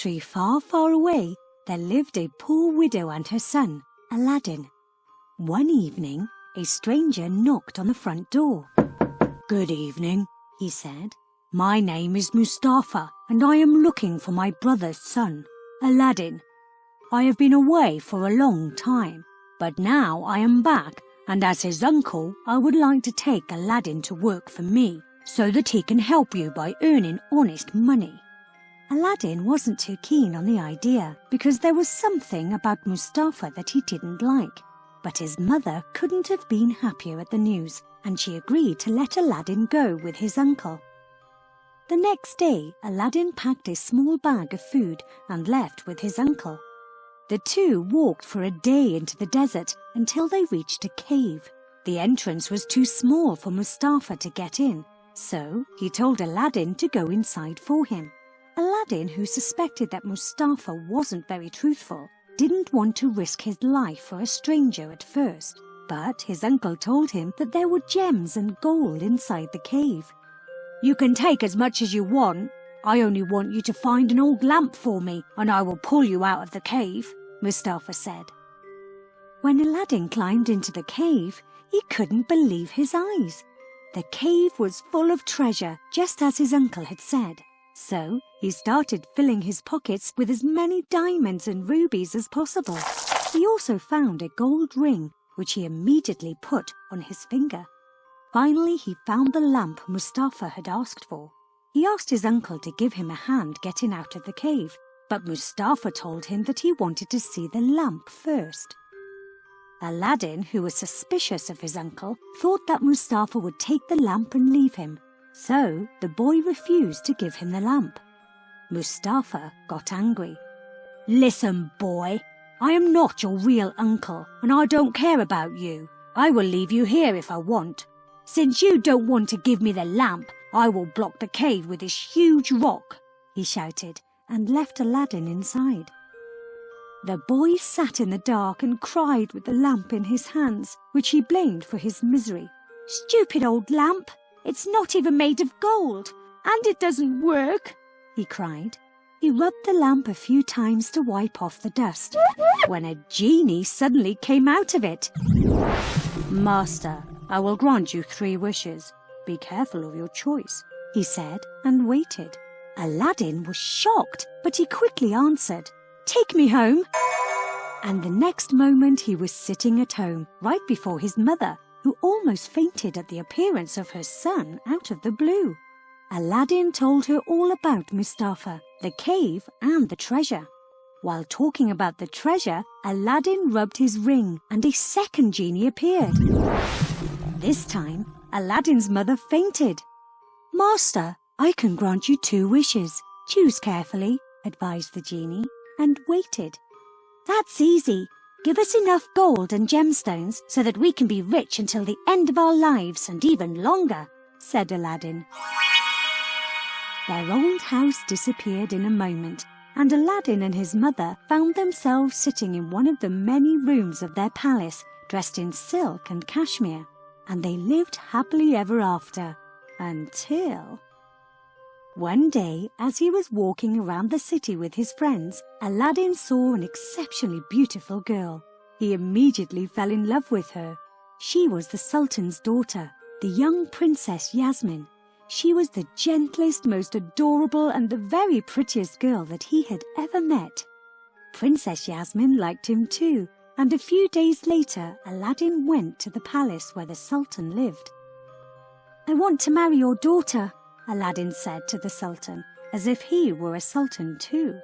country far, far away, there lived a poor widow and her son, Aladdin. One evening, a stranger knocked on the front door. "Good evening," he said. "My name is Mustafa, and I am looking for my brother's son, Aladdin. I have been away for a long time, but now I am back, and as his uncle, I would like to take Aladdin to work for me, so that he can help you by earning honest money." Aladdin wasn't too keen on the idea, because there was something about Mustafa that he didn't like. But his mother couldn't have been happier at the news, and she agreed to let Aladdin go with his uncle. The next day, Aladdin packed a small bag of food and left with his uncle. The two walked for a day into the desert until they reached a cave. The entrance was too small for Mustafa to get in, so he told Aladdin to go inside for him. Aladdin, who suspected that Mustafa wasn't very truthful, didn't want to risk his life for a stranger at first, but his uncle told him that there were gems and gold inside the cave. "You can take as much as you want. I only want you to find an old lamp for me, and I will pull you out of the cave," Mustafa said. When Aladdin climbed into the cave, he couldn't believe his eyes. The cave was full of treasure, just as his uncle had said. So he started filling his pockets with as many diamonds and rubies as possible. He also found a gold ring, which he immediately put on his finger. Finally, he found the lamp Mustafa had asked for. He asked his uncle to give him a hand getting out of the cave, but Mustafa told him that he wanted to see the lamp first. Aladdin, who was suspicious of his uncle, thought that Mustafa would take the lamp and leave him. So the boy refused to give him the lamp. Mustafa got angry. "Listen, boy, I am not your real uncle, and I don't care about you. I will leave you here if I want. Since you don't want to give me the lamp, I will block the cave with this huge rock," he shouted, and left Aladdin inside. The boy sat in the dark and cried with the lamp in his hands, which he blamed for his misery. "Stupid old lamp! It's not even made of gold, and it doesn't work," he cried. He rubbed the lamp a few times to wipe off the dust, when a genie suddenly came out of it. "Master, I will grant you 3 wishes. Be careful of your choice," he said, and waited. Aladdin was shocked, but he quickly answered, "Take me home." And the next moment he was sitting at home, right before his mother, who almost fainted at the appearance of her son out of the blue. Aladdin told her all about Mustafa, the cave, and the treasure. While talking about the treasure, Aladdin rubbed his ring, and a second genie appeared. This time, Aladdin's mother fainted. "Master, I can grant you 2 wishes. Choose carefully," advised the genie, and waited. "That's easy. Give us enough gold and gemstones so that we can be rich until the end of our lives and even longer," said Aladdin. Their old house disappeared in a moment, and Aladdin and his mother found themselves sitting in one of the many rooms of their palace, dressed in silk and cashmere, and they lived happily ever after, until... One day, as he was walking around the city with his friends, Aladdin saw an exceptionally beautiful girl. He immediately fell in love with her. She was the Sultan's daughter, the young Princess Yasmin. She was the gentlest, most adorable, and the very prettiest girl that he had ever met. Princess Yasmin liked him too, and a few days later, Aladdin went to the palace where the Sultan lived. "I want to marry your daughter," Aladdin said to the Sultan, as if he were a sultan too.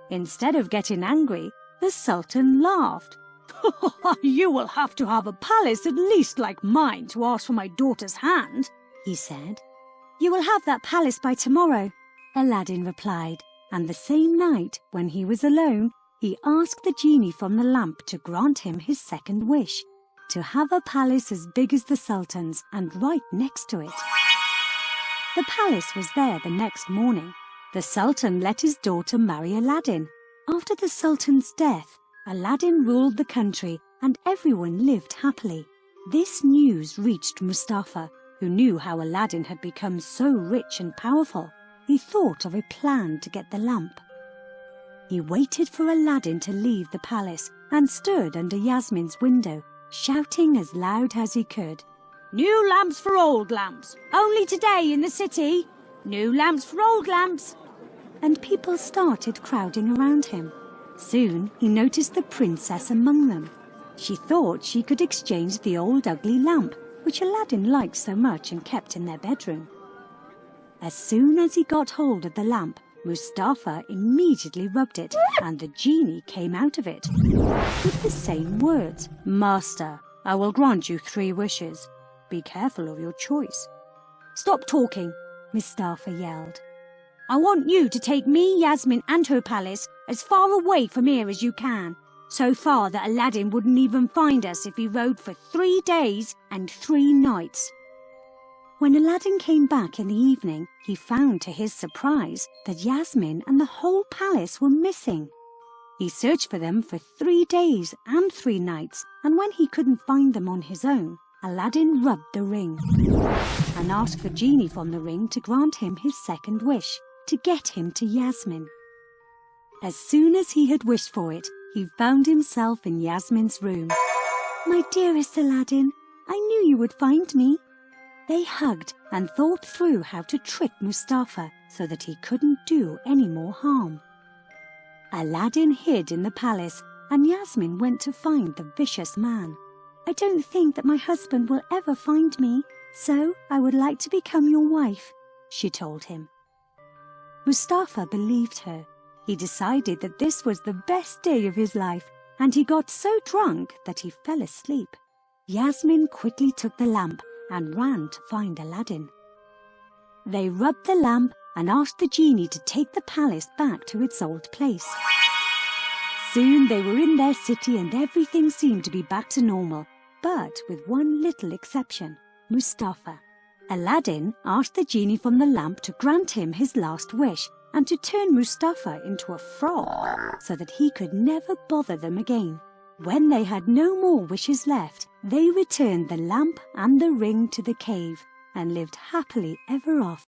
Instead of getting angry, the Sultan laughed. "You will have to have a palace at least like mine to ask for my daughter's hand," he said. "You will have that palace by tomorrow," Aladdin replied, and the same night, when he was alone, he asked the genie from the lamp to grant him his second wish, to have a palace as big as the Sultan's and right next to it. The palace was there the next morning. The Sultan let his daughter marry Aladdin. After the Sultan's death, Aladdin ruled the country and everyone lived happily. This news reached Mustafa, who knew how Aladdin had become so rich and powerful. He thought of a plan to get the lamp. He waited for Aladdin to leave the palace and stood under Yasmin's window, shouting as loud as he could. "New lamps for old lamps! Only today in the city! New lamps for old lamps!" And people started crowding around him. Soon he noticed the princess among them. She thought she could exchange the old ugly lamp, which Aladdin liked so much and kept in their bedroom. As soon as he got hold of the lamp, Mustafa immediately rubbed it, and the genie came out of it with the same words. "Master, I will grant you 3 wishes. Be careful of your choice." "Stop talking," Mustafa yelled. "I want you to take me, Yasmin, and her palace as far away from here as you can. So far that Aladdin wouldn't even find us if he rode for 3 days and 3 nights. When Aladdin came back in the evening, he found to his surprise that Yasmin and the whole palace were missing. He searched for them for 3 days and 3 nights, and when he couldn't find them on his own, Aladdin rubbed the ring and asked the genie from the ring to grant him his second wish, to get him to Yasmin. As soon as he had wished for it, he found himself in Yasmin's room. "My dearest Aladdin, I knew you would find me." They hugged and thought through how to trick Mustafa so that he couldn't do any more harm. Aladdin hid in the palace, and Yasmin went to find the vicious man. "I don't think that my husband will ever find me, so I would like to become your wife," she told him. Mustafa believed her. He decided that this was the best day of his life, and he got so drunk that he fell asleep. Yasmin quickly took the lamp and ran to find Aladdin. They rubbed the lamp and asked the genie to take the palace back to its old place. Soon they were in their city and everything seemed to be back to normal, but with one little exception, Mustafa. Aladdin asked the genie from the lamp to grant him his last wish and to turn Mustafa into a frog so that he could never bother them again. When they had no more wishes left, they returned the lamp and the ring to the cave and lived happily ever after.